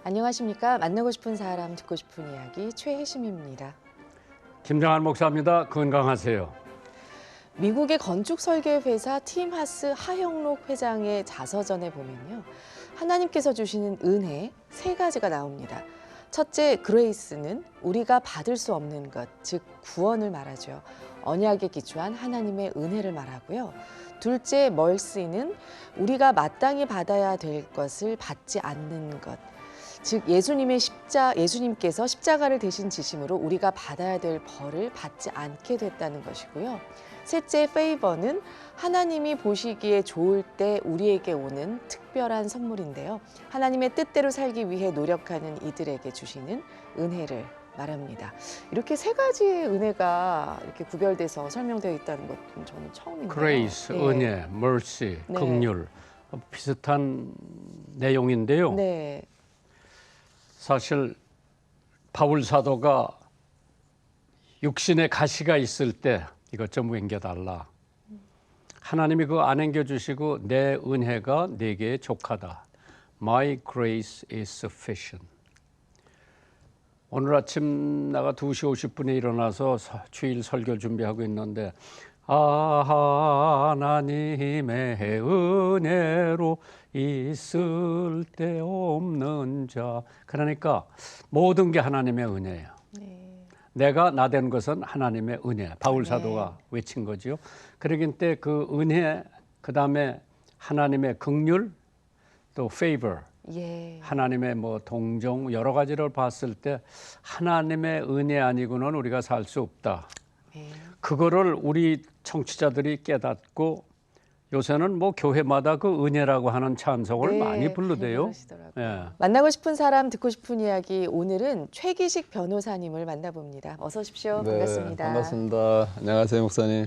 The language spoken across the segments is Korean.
안녕하십니까. 만나고 싶은 사람, 듣고 싶은 이야기 최혜심입니다. 김정한 목사입니다. 건강하세요. 미국의 건축설계회사 팀하스 하형록 회장의 자서전에 보면요. 하나님께서 주시는 은혜 세 가지가 나옵니다. 첫째, 그레이스는 우리가 받을 수 없는 것, 즉 구원을 말하죠. 언약에 기초한 하나님의 은혜를 말하고요. 둘째, 멀시는 우리가 마땅히 받아야 될 것을 받지 않는 것, 즉 예수님께서 십자가를 대신 지심으로 우리가 받아야 될 벌을 받지 않게 됐다는 것이고요. 셋째, 페이버는 하나님이 보시기에 좋을 때 우리에게 오는 특별한 선물인데요. 하나님의 뜻대로 살기 위해 노력하는 이들에게 주시는 은혜를 말합니다. 이렇게 세 가지의 은혜가 이렇게 구별돼서 설명되어 있다는 것은 저는 처음인데요. 그레이스, 네. 은혜, mercy, 네. 긍휼 비슷한 내용인데요. 네. 사실 바울 사도가 육신에 가시가 있을 때 이것 좀 옮겨달라. 하나님이 그거 안 옮겨주시고 내 은혜가 내게 족하다. My grace is sufficient. 오늘 아침 내가 2시 50분에 일어나서 주일 설교 준비하고 있는데 하나님의 은혜로 있을 데 없는 자. 그러니까 모든 게 하나님의 은혜예요. 네. 내가 나 된 것은 하나님의 은혜. 바울 사도가 외친 거죠. 그러긴 때 그 은혜, 그 다음에 하나님의 긍휼, 또 favor, 예. 하나님의 뭐 동정 여러 가지를 봤을 때 하나님의 은혜 아니고는 우리가 살 수 없다. 네. 그거를 우리 청취자들이 깨닫고 요새는 뭐 교회마다 그 은혜라고 하는 찬송을 많이 부르대요. 그러시더라고요. 예. 만나고 싶은 사람, 듣고 싶은 이야기. 오늘은 최기식 변호사님을 만나봅니다. 어서 오십시오. 네, 반갑습니다. 반갑습니다. 안녕하세요, 목사님.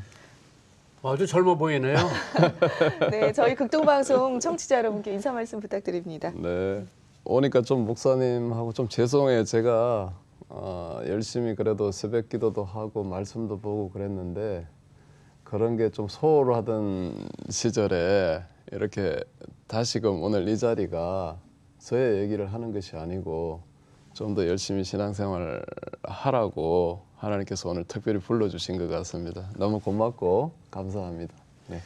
아주 젊어 보이네요. 네, 저희 극동방송 청취자 여러분께 인사 말씀 부탁드립니다. 네, 오니까 좀 목사님하고 좀 죄송해요. 제가 열심히 그래도 새벽 기도도 하고 말씀도 보고 그랬는데 그런 게 좀 소홀하던 시절에 이렇게 다시금 오늘 이 자리가 저의 얘기를 하는 것이 아니고 좀 더 열심히 신앙생활 하라고 하나님께서 오늘 특별히 불러주신 것 같습니다. 너무 고맙고 감사합니다. 네.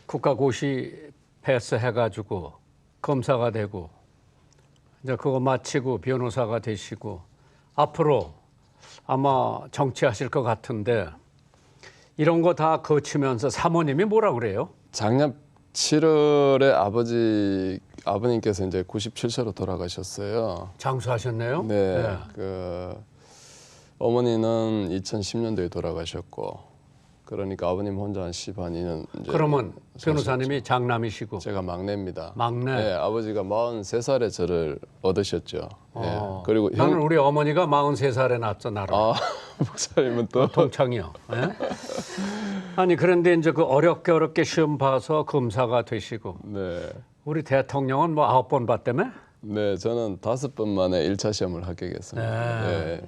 국가고시 패스해가지고 검사가 되고 이제 그거 마치고 변호사가 되시고 앞으로 아마 정치하실 것 같은데 이런 거 다 거치면서 사모님이 뭐라 그래요? 작년 7월에 아버님께서 이제 97세로 돌아가셨어요. 장수하셨네요. 네, 어머니는 2010년도에 돌아가셨고, 그러니까 아버님 혼자 한 12년 이제. 그러면 변호사님이 장남이시고 제가 막내입니다. 막내. 네, 아버지가 43살에 저를 얻으셨죠. 네, 그리고 나는 우리 어머니가 43살에 낳았어 나를. 목사님은 또 동창이요. 예? 아니 그런데 이제 그 어렵게 시험 봐서 검사가 되시고 네, 우리 대통령은 뭐 9번 봤다며? 네, 저는 5번 만에 1차 시험을 합격했습니다. 네.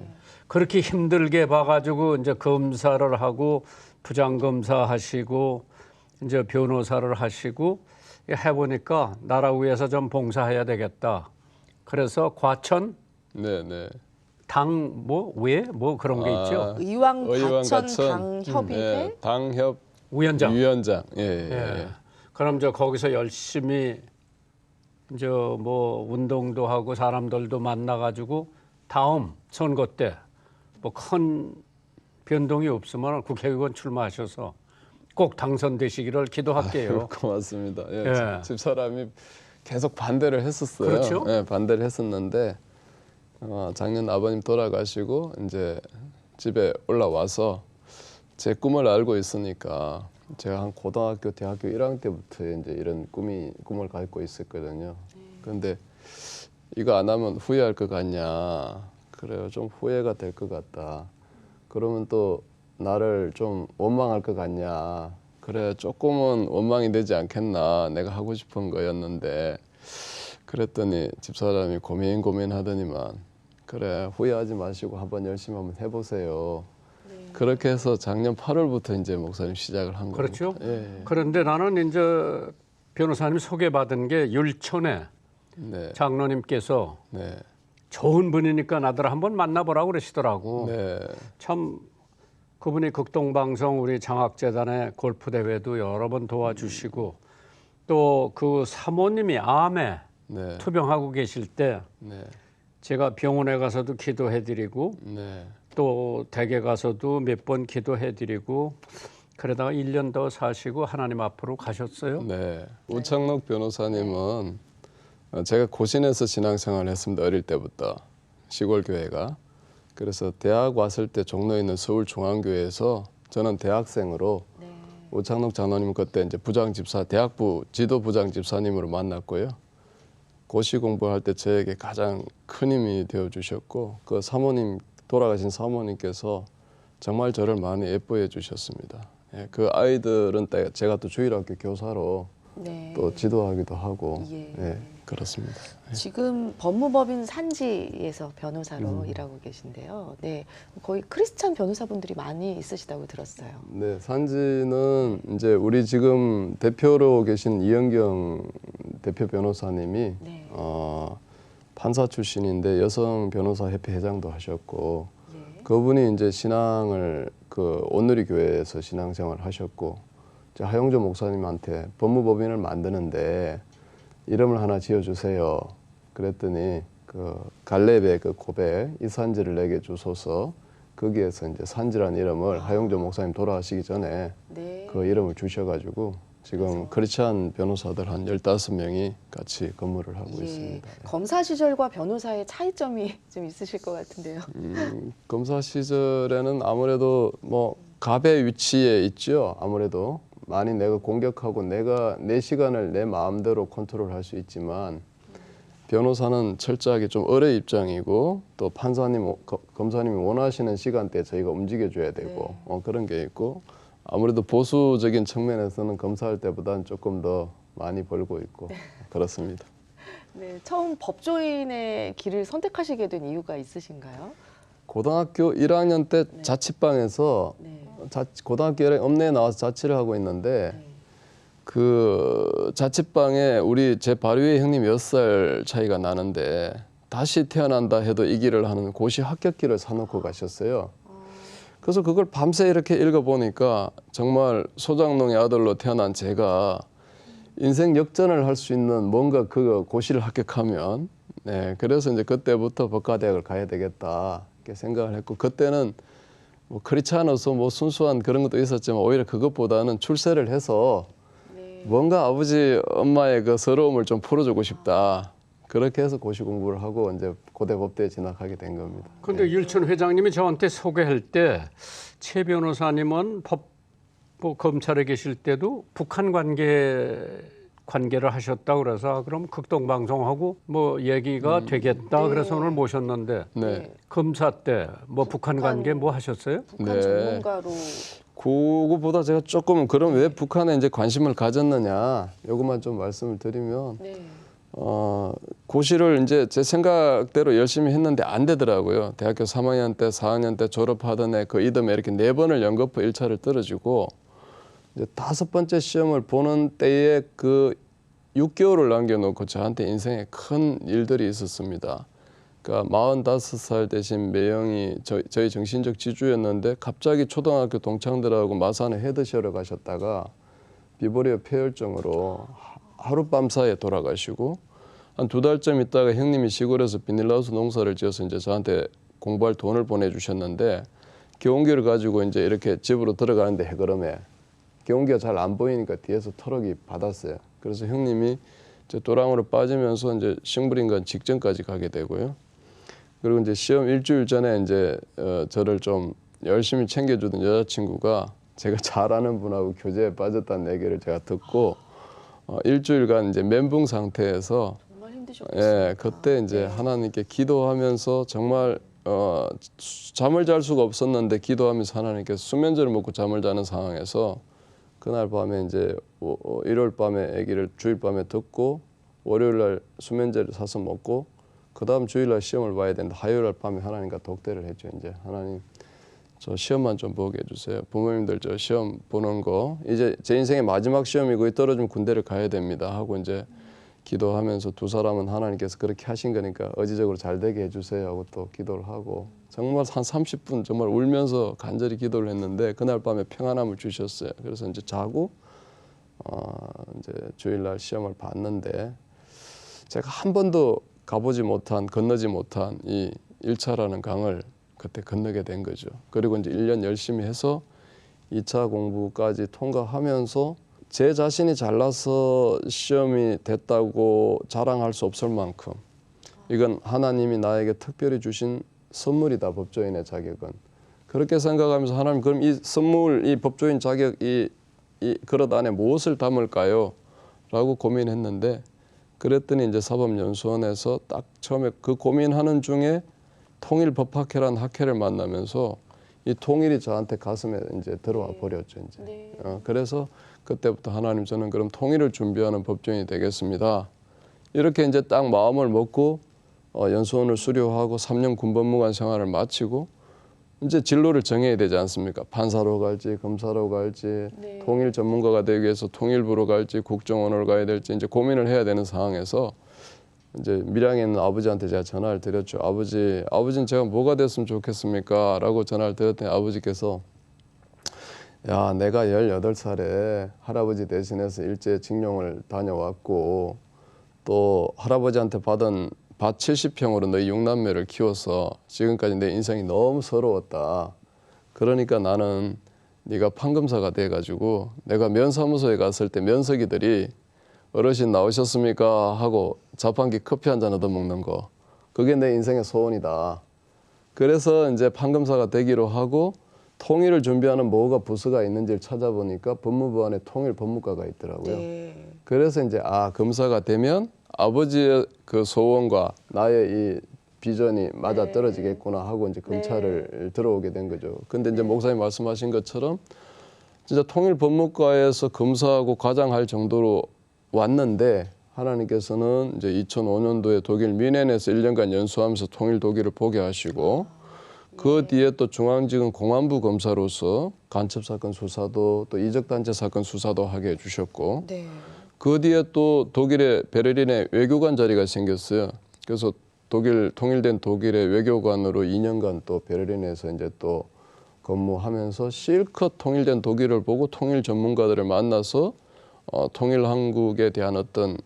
그렇게 힘들게 봐가지고 이제 검사를 하고 부장검사 하시고 이제 변호사를 하시고 해보니까 나라 위해서 좀 봉사해야 되겠다. 그래서 과천 네, 네. 당 뭐 그런 게 있죠. 의왕 과천 의왕과천, 당협의회 네, 당협 위원장. 위원장. 예, 예. 그럼 저 거기서 열심히 이제 뭐 운동도 하고 사람들도 만나가지고 다음 선거 때 뭐 큰 변동이 없으면 국회의원 출마하셔서 꼭 당선되시기를 기도할게요. 고맙습니다. 예, 예. 집사람이 계속 반대를 했었어요. 그렇죠? 예, 반대를 했었는데 작년 아버님 돌아가시고 이제 집에 올라와서 제 꿈을 알고 있으니까 제가 한 고등학교, 대학교 1학년 때부터 이제 이런 꿈을 갖고 있었거든요. 그런데 이거 안 하면 후회할 것 같냐? 그래요, 좀 후회가 될 것 같다. 그러면 또 나를 좀 원망할 것 같냐? 그래, 조금은 원망이 되지 않겠나? 내가 하고 싶은 거였는데 그랬더니 집사람이 고민하더니만 그래, 후회하지 마시고 한번 열심히 해보세요. 그렇게 해서 작년 8월부터 이제 목사님 시작을 한 거죠. 그렇죠. 예. 그런데 나는 이제 변호사님 소개받은 게 율촌에 네. 장로님께서 네. 좋은 분이니까 나들 한번 만나보라고 그러시더라고. 네. 참 그분이 극동방송 우리 장학재단의 골프 대회도 여러 번 도와주시고 또 그 사모님이 암에 네. 투병하고 계실 때 네. 제가 병원에 가서도 기도해드리고 네. 또 댁에 가서도 몇 번 기도해드리고 그러다가 1년 더 사시고 하나님 앞으로 가셨어요. 네. 우창록 변호사님은 제가 고신에서 신앙생활을 했습니다. 어릴 때부터 시골 교회가. 그래서 대학 왔을 때 종로에 있는 서울중앙교회에서 저는 대학생으로 네. 우창록 장로님 그때 이제 부장집사 대학부 지도 부장집사님으로 만났고요. 고시 공부할 때 저에게 가장 큰 힘이 되어 주셨고 그 사모님 돌아가신 사모님께서 정말 저를 많이 예뻐해 주셨습니다. 예, 그 아이들은 제가 또 주일학교 교사로 네. 또 지도하기도 하고 예. 예, 그렇습니다. 지금 법무법인 산지에서 변호사로 일하고 계신데요. 네, 거의 크리스찬 변호사분들이 많이 있으시다고 들었어요. 네, 산지는 이제 우리 지금 대표로 계신 이영경 대표 변호사님이 네. 판사 출신인데 여성 변호사 협회 회장도 하셨고 예. 그분이 이제 신앙을 그 온누리 교회에서 신앙생활을 하셨고 이제 하영조 목사님한테 법무법인을 만드는데 이름을 하나 지어주세요. 그랬더니 그 갈렙의 그 고백 이산지를 내게 주소서 거기에서 이제 산지라는 이름을 하영조 목사님 돌아가시기 전에 네. 그 이름을 주셔가지고 지금 크리스찬 변호사들 한 15명이 같이 근무를 하고 예. 있습니다. 검사 시절과 변호사의 차이점이 좀 있으실 것 같은데요. 검사 시절에는 아무래도 뭐 갑의 위치에 있죠. 아무래도 많이 내가 공격하고 내가 내 시간을 내 마음대로 컨트롤할 수 있지만 변호사는 철저하게 좀 을의 입장이고 또 판사님, 검사님이 원하시는 시간대에 저희가 움직여줘야 되고 네. 그런 게 있고 아무래도 보수적인 측면에서는 검사할 때보다는 조금 더 많이 벌고 있고 그렇습니다. 네, 처음 법조인의 길을 선택하시게 된 이유가 있으신가요? 고등학교 1학년 때 네. 자취방에서 네. 고등학교 1학년 읍내에 나와서 자취를 하고 있는데 네. 그 자취방에 우리 제 바로 위에 형님 6살 차이가 나는데 다시 태어난다 해도 이 길을 하는 고시 합격기를 사놓고 가셨어요. 그래서 그걸 밤새 이렇게 읽어보니까 정말 소장농의 아들로 태어난 제가 인생 역전을 할 수 있는 뭔가 그 고시를 합격하면 네, 그래서 이제 그때부터 법과대학을 가야 되겠다 이렇게 생각을 했고 그때는 뭐 크리스찬으로서 뭐 순수한 그런 것도 있었지만 오히려 그것보다는 출세를 해서 네. 뭔가 아버지 엄마의 그 서러움을 좀 풀어주고 싶다 그렇게 해서 고시 공부를 하고 이제 고대 법대에 진학하게 된 겁니다. 그런데 율천 회장님이 저한테 소개할 때 최 변호사님은 뭐 검찰에 계실 때도 북한 관계를 하셨다 그래서 그럼 극동방송하고 뭐 얘기가 되겠다 네. 그래서 오늘 모셨는데 네. 검사 때 뭐 북한 관계 뭐 하셨어요? 북한 네. 전문가로 그거보다 제가 조금 그럼 왜 북한에 이제 관심을 가졌느냐 요것만 좀 말씀을 드리면 네. 고시를 이제 제 생각대로 열심히 했는데 안 되더라고요. 대학교 3학년 때, 4학년 때 졸업하던 애 그 이듬해 이렇게 4번을 연거푸 1차를 떨어지고 이제 5번째 시험을 보는 때에 그 6개월을 남겨놓고 저한테 인생에 큰 일들이 있었습니다. 그러니까 45살 되신 매형이 저희 정신적 지주였는데 갑자기 초등학교 동창들하고 마산에 헤드셔러 가셨다가 비보리어 폐혈증으로 하룻밤 사이에 돌아가시고 한 2달쯤 있다가 형님이 시골에서 비닐하우스 농사를 지어서 이제 저한테 공부할 돈을 보내주셨는데 경운기를 가지고 이제 이렇게 집으로 들어가는데 해걸음에 경운기가 잘 안 보이니까 뒤에서 터럭이 받았어요. 그래서 형님이 제 또랑으로 빠지면서 이제 식물인간 직전까지 가게 되고요. 그리고 이제 시험 일주일 전에 이제 저를 좀 열심히 챙겨주던 여자친구가 제가 잘 아는 분하고 교제에 빠졌다는 얘기를 제가 듣고 일주일간 이제 멘붕 상태에서 정말 힘드셨겠어요. 예, 그때 이제 하나님께 기도하면서 정말 잠을 잘 수가 없었는데 기도하면서 하나님께 수면제를 먹고 잠을 자는 상황에서 그날 밤에 이제 일요일 밤에 아기를 주일 밤에 듣고 월요일 날 수면제를 사서 먹고 그 다음 주일 날 시험을 봐야 되는데 화요일 날 밤에 하나님과 독대를 했죠. 이제 하나님 저 시험만 좀 보게 해주세요. 부모님들 저 시험 보는 거 이제 제 인생의 마지막 시험이고 떨어지면 군대를 가야 됩니다 하고 이제 기도하면서 두 사람은 하나님께서 그렇게 하신 거니까 의지적으로 잘 되게 해주세요 하고 또 기도를 하고 정말 한 30분 정말 울면서 간절히 기도를 했는데 그날 밤에 평안함을 주셨어요. 그래서 이제 자고 이제 주일날 시험을 봤는데 제가 한 번도 가보지 못한 건너지 못한 이 1차라는 강을 그때 건너게 된 거죠. 그리고 이제 1년 열심히 해서 2차 공부까지 통과하면서 제 자신이 잘나서 시험이 됐다고 자랑할 수 없을 만큼 이건 하나님이 나에게 특별히 주신 선물이다. 법조인의 자격은. 그렇게 생각하면서 하나님 그럼 이 선물, 이 법조인 자격, 이 그릇 안에 무엇을 담을까요? 라고 고민했는데 그랬더니 이제 사법연수원에서 딱 처음에 그 고민하는 중에 통일법학회라는 학회를 만나면서 이 통일이 저한테 가슴에 이제 들어와 버렸죠. 이제. 네. 그래서 그때부터 하나님 저는 그럼 통일을 준비하는 법조인이 되겠습니다. 이렇게 이제 딱 마음을 먹고 연수원을 수료하고 3년 군법무관 생활을 마치고 이제 진로를 정해야 되지 않습니까? 판사로 갈지 검사로 갈지 네. 통일 전문가가 되기 위해서 통일부로 갈지 국정원을 가야 될지 이제 고민을 해야 되는 상황에서 이제 밀양에 있는 아버지한테 제가 전화를 드렸죠. 아버지는 제가 뭐가 됐으면 좋겠습니까? 라고 전화를 드렸더니 아버지께서 야, 내가 18살에 할아버지 대신해서 일제징용을 다녀왔고 또 할아버지한테 받은 밭 70평으로 너희 6남매를 키워서 지금까지 내 인생이 너무 서러웠다. 그러니까 나는 네가 판검사가 돼가지고 내가 면사무소에 갔을 때 면석이들이 어르신 나오셨습니까? 하고 자판기 커피 한 잔 얻어먹는 거. 그게 내 인생의 소원이다. 그래서 이제 판검사가 되기로 하고 통일을 준비하는 뭐가 부서가 있는지를 찾아보니까 법무부 안에 통일 법무과가 있더라고요. 네. 그래서 이제 검사가 되면 아버지의 그 소원과 나의 이 비전이 맞아 떨어지겠구나 하고 이제 검찰을 들어오게 된 거죠. 근데 이제 목사님 말씀하신 것처럼 진짜 통일 법무과에서 검사하고 과장할 정도로 왔는데 하나님께서는 이제 2005년도에 독일 뮌헨에서 1년간 연수하면서 통일 독일을 보게 하시고 그 뒤에 또 중앙지검 공안부 검사로서 간첩사건 수사도 또 이적단체 사건 수사도 하게 해주셨고 네. 그 뒤에 또 독일의 베를린에 외교관 자리가 생겼어요. 그래서 통일된 독일의 외교관으로 2년간 또 베를린에서 이제 또 근무하면서 실컷 통일된 독일을 보고 통일 전문가들을 만나서 통일 한국에 대한 어떤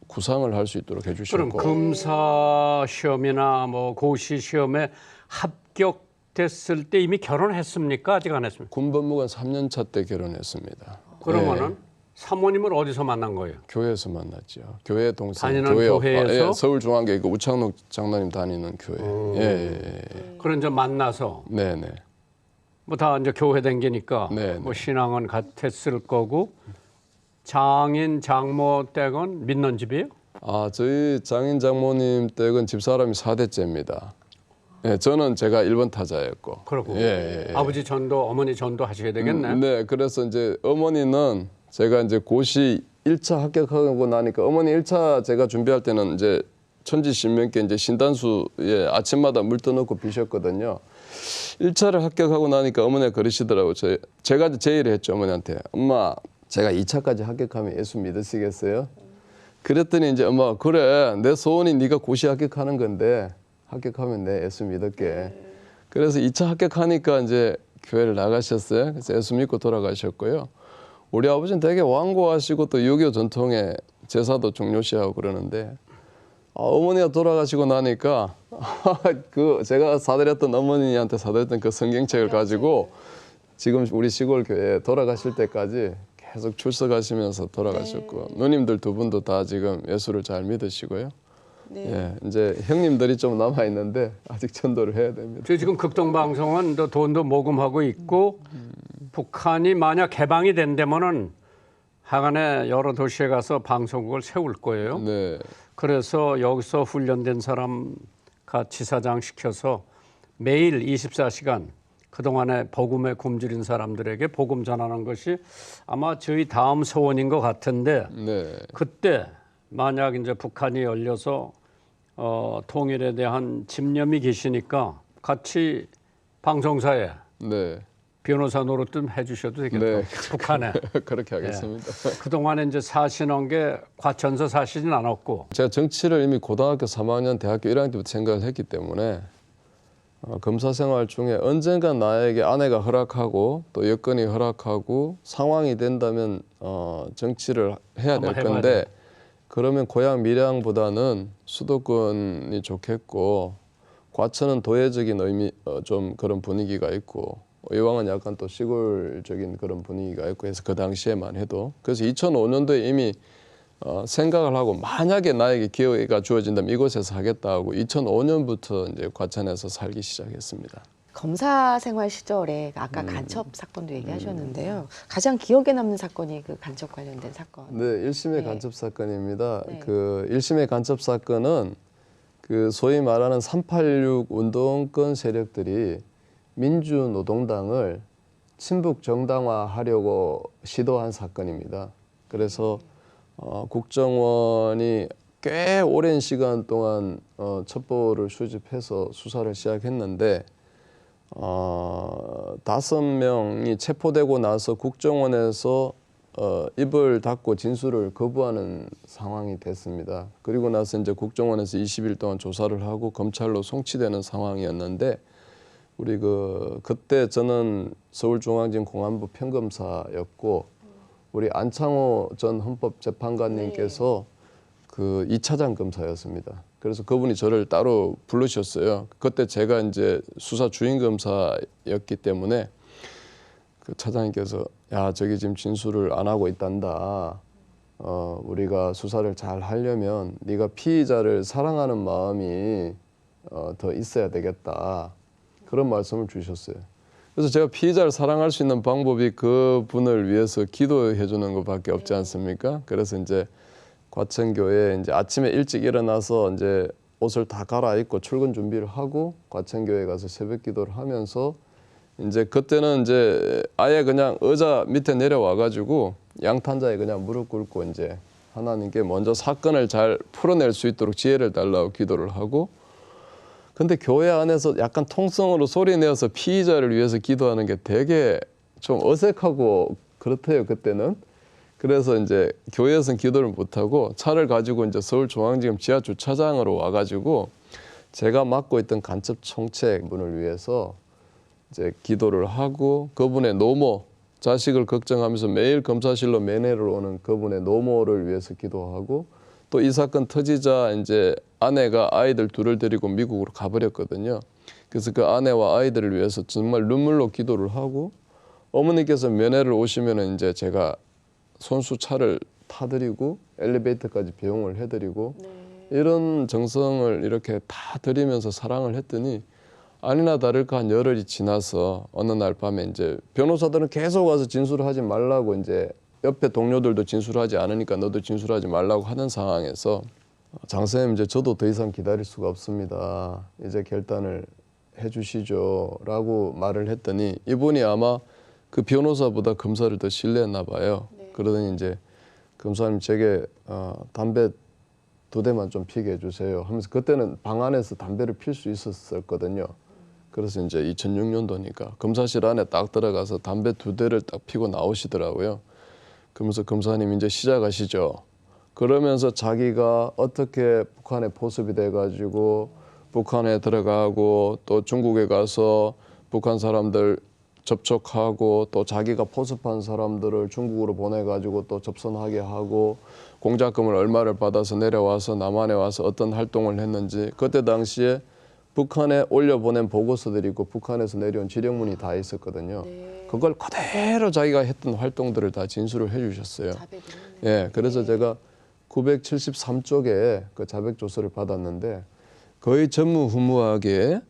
구상을 할 수 있도록 그럼 해주셨고. 검사 시험이나 뭐 고시 시험에 합격됐을 때 이미 결혼했습니까? 아직 안 했습니까? 군법무관 3년 차 때 결혼했습니다. 그러면은 사모님을 어디서 만난 거예요? 교회에서 만났죠. 교회 동생. 다니는 교회 오빠. 교회에서? 서울중앙교회 그 우창록 장로님 다니는 교회. 예. 그런 이제 만나서 네네. 뭐 다 이제 교회 댕기니까 네, 뭐 신앙은 같았을 거고 장인 장모 댁은 믿는 집이에요? 저희 장인 장모님 댁은 집사람이 4대째입니다. 예, 저는 제가 1번 타자였고. 그렇고 예. 아버지 전도 어머니 전도 하셔야 되겠네. 네, 그래서 이제 어머니는 제가 이제 고시 1차 합격하고 나니까 어머니 1차 제가 준비할 때는 이제 천지신명께 이제 신단수에 아침마다 물 떠넣고 비셨거든요. 1차를 합격하고 나니까 어머니가 그러시더라고요. 제가 제의를 했죠, 어머니한테. 엄마, 제가 2차까지 합격하면 예수 믿으시겠어요? 그랬더니 이제 엄마가 그래, 내 소원이 네가 고시 합격하는 건데 합격하면 내 예수 믿을게. 그래서 2차 합격하니까 이제 교회를 나가셨어요. 그래서 예수 믿고 돌아가셨고요. 우리 아버지는 되게 완고하시고 또 유교 전통의 제사도 중요시하고 그러는데 어머니가 돌아가시고 나니까 그 제가 사드렸던 어머니한테 사드렸던 그 성경책을 가지고 지금 우리 시골 교회에 돌아가실 때까지 계속 출석하시면서 돌아가셨고 누님들 두 분도 다 지금 예수를 잘 믿으시고요. 네. 예, 이제 형님들이 좀 남아 있는데 아직 전도를 해야 됩니다. 저 지금 극동방송은 또 돈도 모금하고 있고 북한이 만약 개방이 된다면은 하간에 여러 도시에 가서 방송국을 세울 거예요. 네. 그래서 여기서 훈련된 사람 지사장 시켜서 매일 24시간 그동안에 복음에 굶주린 사람들에게 복음 전하는 것이 아마 저희 다음 소원인 것 같은데 네. 그때 만약 이제 북한이 열려서 통일에 대한 집념이 계시니까 같이 방송사에 네. 변호사 노릇 좀 해주셔도 되겠다. 네. 북한에. 그렇게 하겠습니다. 그동안에 이제 사시는 게 과천서 사시진 않았고. 제가 정치를 이미 고등학교 3학년, 대학교 1학년 때부터 생각을 했기 때문에 검사 생활 중에 언젠가 나에게 아내가 허락하고 또 여건이 허락하고 상황이 된다면 정치를 해야 될 한번 해봐야 건데 그러면 고향 밀양보다는 수도권이 좋겠고 과천은 도회적인 의미 좀 그런 분위기가 있고 의왕은 약간 또 시골적인 그런 분위기가 있고 해서 그 당시에만 해도 그래서 2005년도에 이미 생각을 하고 만약에 나에게 기회가 주어진다면 이곳에서 하겠다 하고 2005년부터 이제 과천에서 살기 시작했습니다. 검사 생활 시절에 아까 간첩 사건도 얘기하셨는데요. 가장 기억에 남는 사건이 그 간첩 관련된 사건. 네, 1심의 네. 간첩 사건입니다. 네. 그 1심의 간첩 사건은 그 소위 말하는 386 운동권 세력들이 민주노동당을 친북 정당화하려고 시도한 사건입니다. 그래서 국정원이 꽤 오랜 시간 동안 첩보를 수집해서 수사를 시작했는데 5명이 체포되고 나서 국정원에서 입을 닫고 진술을 거부하는 상황이 됐습니다. 그리고 나서 이제 국정원에서 20일 동안 조사를 하고 검찰로 송치되는 상황이었는데 우리 그때 저는 서울중앙지검 공안부 평검사였고 우리 안창호 전 헌법재판관님께서 그 2차장 검사였습니다. 그래서 그분이 저를 따로 부르셨어요. 그때 제가 이제 수사 주인 검사였기 때문에 그 차장님께서 야 저기 지금 진술을 안 하고 있단다. 우리가 수사를 잘 하려면 네가 피의자를 사랑하는 마음이 더 있어야 되겠다. 그런 말씀을 주셨어요. 그래서 제가 피의자를 사랑할 수 있는 방법이 그 분을 위해서 기도해 주는 것밖에 없지 않습니까? 그래서 이제 과천교회에 이제 아침에 일찍 일어나서 이제 옷을 다 갈아입고 출근 준비를 하고 과천교회 가서 새벽 기도를 하면서 이제 그때는 이제 아예 그냥 의자 밑에 내려와 가지고 양탄자에 그냥 무릎 꿇고 이제 하나님께 먼저 사건을 잘 풀어낼 수 있도록 지혜를 달라고 기도를 하고 근데 교회 안에서 약간 통성으로 소리 내어서 피의자를 위해서 기도하는 게 되게 좀 어색하고 그렇대요 그때는. 그래서 이제 교회에서는 기도를 못하고 차를 가지고 이제 서울중앙지검 지하 주차장으로 와가지고 제가 맡고 있던 간첩 총책분을 위해서 이제 기도를 하고 그분의 노모 자식을 걱정하면서 매일 검사실로 면회를 오는 그분의 노모를 위해서 기도하고 또 이 사건 터지자 이제 아내가 아이들 둘을 데리고 미국으로 가버렸거든요. 그래서 그 아내와 아이들을 위해서 정말 눈물로 기도를 하고 어머니께서 면회를 오시면은 이제 제가 손수차를 타드리고 엘리베이터까지 배웅을 해드리고 이런 정성을 이렇게 다 드리면서 사랑을 했더니 아니나 다를까 한 열흘이 지나서 어느 날 밤에 이제 변호사들은 계속 와서 진술을 하지 말라고 이제 옆에 동료들도 진술하지 않으니까 너도 진술하지 말라고 하는 상황에서 장 선생님 이제 저도 더 이상 기다릴 수가 없습니다. 이제 결단을 해주시죠 라고 말을 했더니 이분이 아마 그 변호사보다 검사를 더 신뢰했나 봐요. 그러더니 이제 검사님 제게 담배 2대만 좀 피게 해주세요 하면서 그때는 방 안에서 담배를 필 수 있었거든요. 그래서 이제 2006년도니까 검사실 안에 딱 들어가서 담배 2대를 딱 피고 나오시더라고요. 그러면서 검사님 이제 시작하시죠. 그러면서 자기가 어떻게 북한에 포섭이 돼가지고 북한에 들어가고 또 중국에 가서 북한 사람들 접촉하고 또 자기가 포섭한 사람들을 중국으로 보내가지고 또 접선하게 하고 공작금을 얼마를 받아서 내려와서 남한에 와서 어떤 활동을 했는지 그때 당시에 북한에 올려보낸 보고서들이 있고 북한에서 내려온 지령문이 다 있었거든요. 그걸 그대로 자기가 했던 활동들을 다 진술을 해주셨어요. 예, 그래서 제가 973쪽에 그 자백 조서를 받았는데 거의 전무후무하게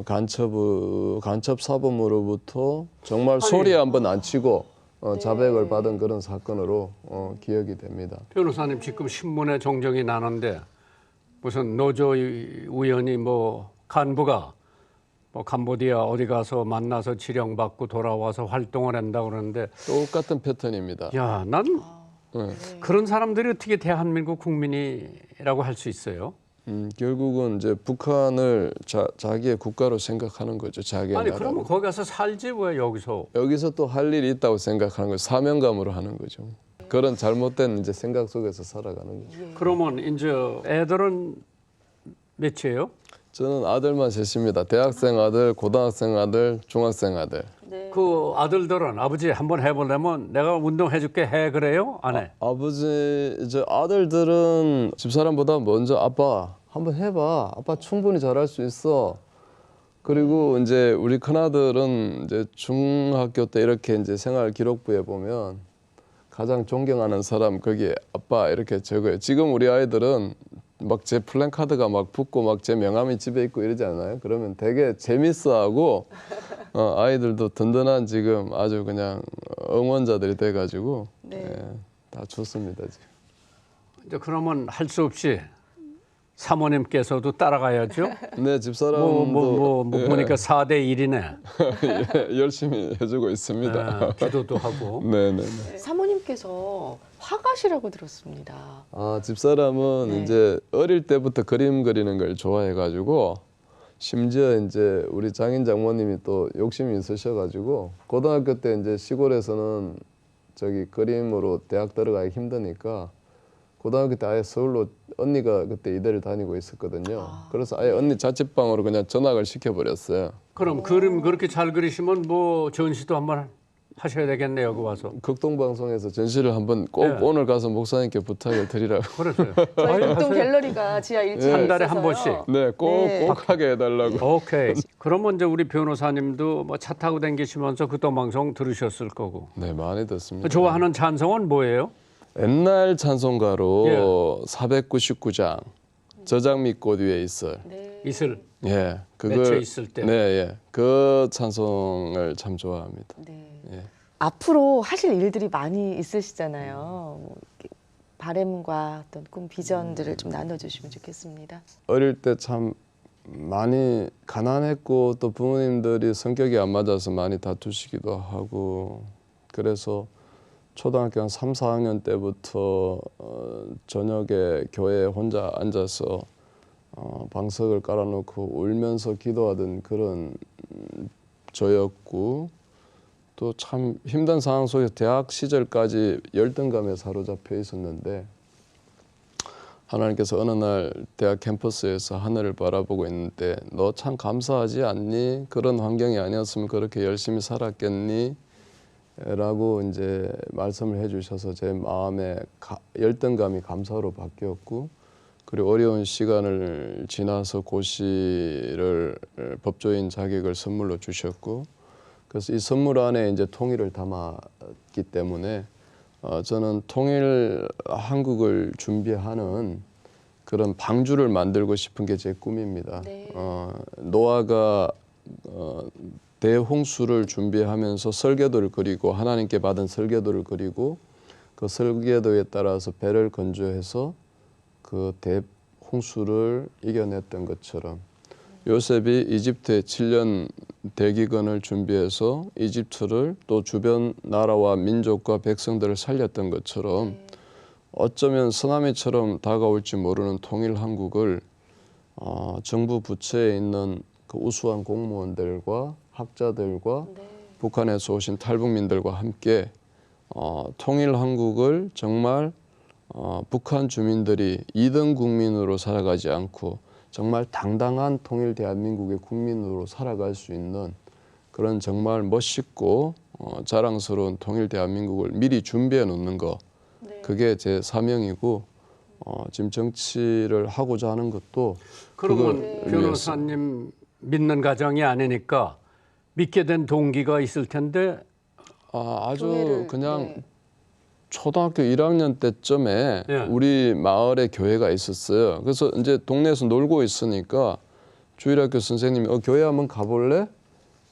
간첩 사범으로부터 정말 소리 한번 안 치고 자백을 받은 그런 사건으로 기억이 됩니다. 변호사님 지금 신문에 정정이 나는데 무슨 노조 의원이 뭐 간부가 뭐 캄보디아 어디 가서 만나서 지령받고 돌아와서 활동을 한다 그러는데 똑같은 패턴입니다. 야, 난 네. 그런 사람들이 어떻게 대한민국 국민이라고 할 수 있어요? 결국은 이제 북한을 자기의 국가로 생각하는 거죠. 자기의 아니 나라로. 그러면 거기 가서 살지 왜 여기서? 여기서 또 할 일이 있다고 생각하는 거죠. 사명감으로 하는 거죠. 그런 잘못된 이제 생각 속에서 살아가는 거죠. 그러면 이제 애들은 몇이에요? 저는 아들만 셋입니다. 대학생 아들, 고등학생 아들, 중학생 아들. 그 아들들은 아버지 한번 해보려면 내가 운동해줄게 해 그래요? 안 해? 아버지, 이제 아들들은 집사람보다 먼저 아빠 한번 해봐. 아빠 충분히 잘할 수 있어. 그리고 이제 우리 큰아들은 이제 중학교 때 이렇게 이제 생활 기록부에 보면 가장 존경하는 사람 거기에 아빠 이렇게 적어요. 지금 우리 아이들은 막 제 플랜카드가 막 붙고 막 제 명함이 집에 있고 이러지 않아요? 그러면 되게 재밌어하고 아이들도 든든한 지금 아주 그냥 응원자들이 돼가지고 다 좋습니다 지금. 이제 그러면 할 수 없이 사모님께서도 따라가야죠. 네 집사람도 보니까 4대 1이네. 열심히 해주고 있습니다. 기도도 하고. 네네네. 사모님께서 화가시라고 들었습니다. 아 집사람은 네. 이제 어릴 때부터 그림 그리는 걸 좋아해가지고 심지어 이제 우리 장인 장모님이 또 욕심이 있으셔가지고 고등학교 때 이제 시골에서는 저기 그림으로 대학 들어가기 힘드니까 고등학교 때 아예 서울로 언니가 그때 이대를 다니고 있었거든요. 그래서 아예 언니 자취방으로 그냥 전학을 시켜버렸어요. 그럼 그림 그렇게 잘 그리시면 뭐 전시도 한번 하셔야 되겠네요. 여기 와서. 극동방송에서 전시를 한번 꼭 네. 오늘 가서 목사님께 부탁을 드리라고. 그렇죠. 저희 아유, 극동 하세요. 갤러리가 지하 1층에 한 달에 있어서요. 한 번씩. 네, 네. 꼭 하게 해달라고. 오케이. 그러면 이제 우리 변호사님도 뭐 차 타고 다니시면서 극동방송 들으셨을 거고. 네, 많이 듣습니다. 좋아하는 찬송은 뭐예요? 옛날 찬송가로 예. 499장 저장 및 꽃 위에 있을. 네. 이슬 예, 맺혀 있을 때. 네, 예, 그 찬송을 참 좋아합니다. 네. 예. 앞으로 하실 일들이 많이 있으시잖아요. 뭐 이렇게 바램과 어떤 꿈 비전들을 좀 나눠주시면 좋겠습니다. 어릴 때 참 많이 가난했고 또 부모님들이 성격이 안 맞아서 많이 다투시기도 하고 그래서 초등학교 한 3, 4학년 때부터 저녁에 교회에 혼자 앉아서 방석을 깔아놓고 울면서 기도하던 그런 저였고 또 참 힘든 상황 속에서 대학 시절까지 열등감에 사로잡혀 있었는데 하나님께서 어느 날 대학 캠퍼스에서 하늘을 바라보고 있는데 너 참 감사하지 않니? 그런 환경이 아니었으면 그렇게 열심히 살았겠니? 라고 이제 말씀을 해주셔서 제 마음에 열등감이 감사로 바뀌었고 그리고 어려운 시간을 지나서 고시를 법조인 자격을 선물로 주셨고 그래서 이 선물 안에 이제 통일을 담았기 때문에 저는 통일 한국을 준비하는 그런 방주를 만들고 싶은 게 제 꿈입니다. 네. 노아가 대홍수를 준비하면서 설계도를 그리고 하나님께 받은 설계도를 그리고 그 설계도에 따라서 배를 건조해서 그 대홍수를 이겨냈던 것처럼 요셉이 이집트에 7년 대기근을 준비해서 이집트를 또 주변 나라와 민족과 백성들을 살렸던 것처럼 어쩌면 쓰나미처럼 다가올지 모르는 통일 한국을 정부 부처에 있는 그 우수한 공무원들과 학자들과 북한에서 오신 탈북민들과 함께 통일 한국을 정말 북한 주민들이 2등 국민으로 살아가지 않고 정말 당당한 통일 대한민국의 국민으로 살아갈 수 있는 그런 정말 멋있고 자랑스러운 통일 대한민국을 미리 준비해 놓는 거 그게 제 사명이고 지금 정치를 하고자 하는 것도 그러면 그걸 변호사님 믿는 가정이 아니니까 믿게 된 동기가 있을 텐데 아주 교회를, 그냥 네. 초등학교 1학년 때쯤에 예. 우리 마을에 교회가 있었어요. 그래서 이제 동네에서 놀고 있으니까 주일학교 선생님이 교회 한번 가볼래?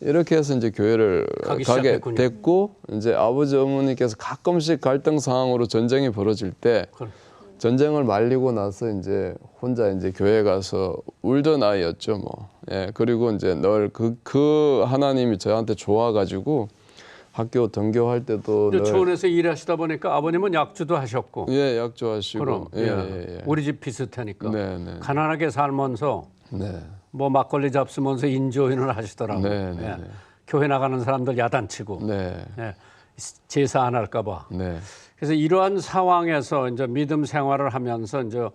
이렇게 해서 이제 교회를 가기 가게 시작했군요. 됐고 이제 아버지 어머니께서 가끔씩 갈등 상황으로 전쟁이 벌어질 때 그럼. 전쟁을 말리고 나서 이제 혼자 이제 교회 가서 울던 아이였죠 뭐. 예 그리고 이제 늘 그 하나님이 저한테 좋아가지고 학교 등교할 때도 늘 초원에서 일하시다 보니까 아버님은 약주도 하셨고. 예, 약주하시고 그럼 예, 예, 예. 우리 집 비슷하니까. 네, 네. 가난하게 살면서 네. 뭐 막걸리 잡수면서 인조인을 하시더라고. 네, 네, 예. 네. 교회 나가는 사람들 야단치고 네. 예. 제사 안 할까봐. 네. 그래서 이러한 상황에서 이제 믿음 생활을 하면서 이제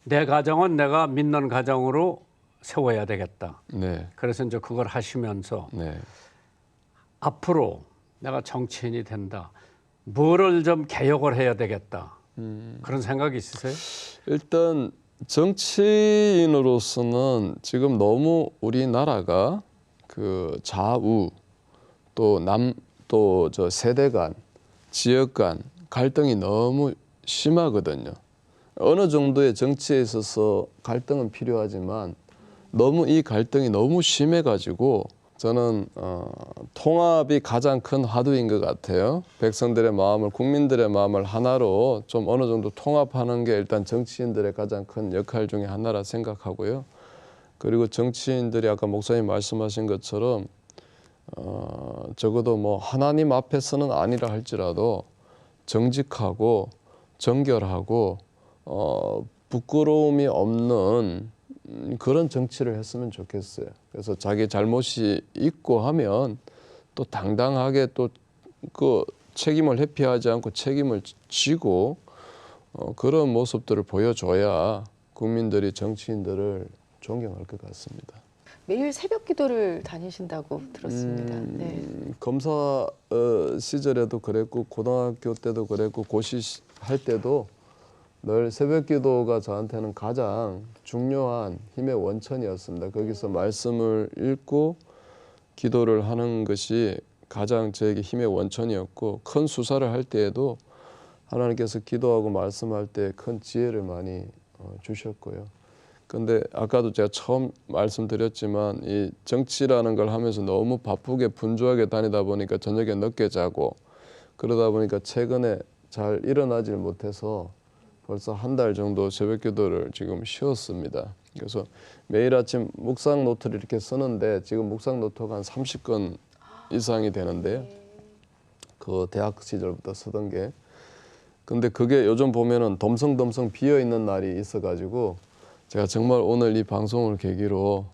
내 가정은 내가 믿는 가정으로 세워야 되겠다. 네. 그래서 이제 그걸 하시면서 네. 앞으로 내가 정치인이 된다. 뭐를 좀 개혁을 해야 되겠다. 그런 생각이 있으세요? 일단 정치인으로서는 지금 너무 우리나라가 그 좌우 또 저 세대 간, 지역 간 갈등이 너무 심하거든요. 어느 정도의 정치에 있어서 갈등은 필요하지만 너무 이 갈등이 너무 심해가지고 저는 통합이 가장 큰 화두인 것 같아요. 백성들의 마음을, 국민들의 마음을 하나로 좀 어느 정도 통합하는 게 일단 정치인들의 가장 큰 역할 중에 하나라 생각하고요. 그리고 정치인들이 아까 목사님 말씀하신 것처럼 적어도 뭐 하나님 앞에서는 아니라 할지라도 정직하고 정결하고 부끄러움이 없는 그런 정치를 했으면 좋겠어요. 그래서 자기 잘못이 있고 하면 또 당당하게 또 그 책임을 회피하지 않고 책임을 지고 그런 모습들을 보여줘야 국민들이 정치인들을 존경할 것 같습니다. 매일 새벽 기도를 다니신다고 들었습니다. 네. 검사 시절에도 그랬고 고등학교 때도 그랬고 고시 할 때도 늘 새벽 기도가 저한테는 가장 중요한 힘의 원천이었습니다. 거기서 말씀을 읽고 기도를 하는 것이 가장 저에게 힘의 원천이었고 큰 수사를 할 때에도 하나님께서 기도하고 말씀할 때 큰 지혜를 많이 주셨고요. 근데 아까도 제가 처음 말씀드렸지만 이 정치라는 걸 하면서 너무 바쁘게 분주하게 다니다 보니까 저녁에 늦게 자고 그러다 보니까 최근에 잘 일어나질 못해서 벌써 한 달 정도 새벽 기도를 지금 쉬었습니다. 그래서 매일 아침 묵상 노트를 이렇게 쓰는데 지금 묵상 노트가 한 30권 이상이 되는데요. 그 대학 시절부터 쓰던 게. 근데 그게 요즘 보면은 덤성덤성 비어 있는 날이 있어가지고 제가 정말 오늘 이 방송을 계기로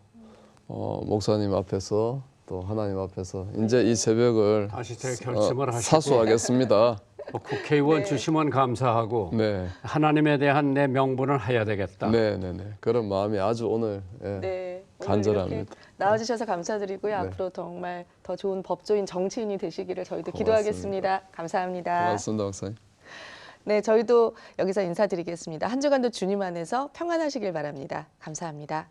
목사님 앞에서 또 하나님 앞에서 이제 이 새벽을 다시 결심을 하시고 사수하겠습니다. 국회의원 주시면 감사하고 네, 하나님에 대한 내 명분을 해야 되겠다. 네, 네, 네. 그런 마음이 아주 오늘 네. 오늘 간절합니다. 이렇게 나와주셔서 감사드리고요. 네. 앞으로 정말 더 좋은 법조인 정치인이 되시기를 저희도 고맙습니다. 기도하겠습니다. 감사합니다. 고맙습니다, 목사님. 네, 저희도 여기서 인사드리겠습니다. 한 주간도 주님 안에서 평안하시길 바랍니다. 감사합니다.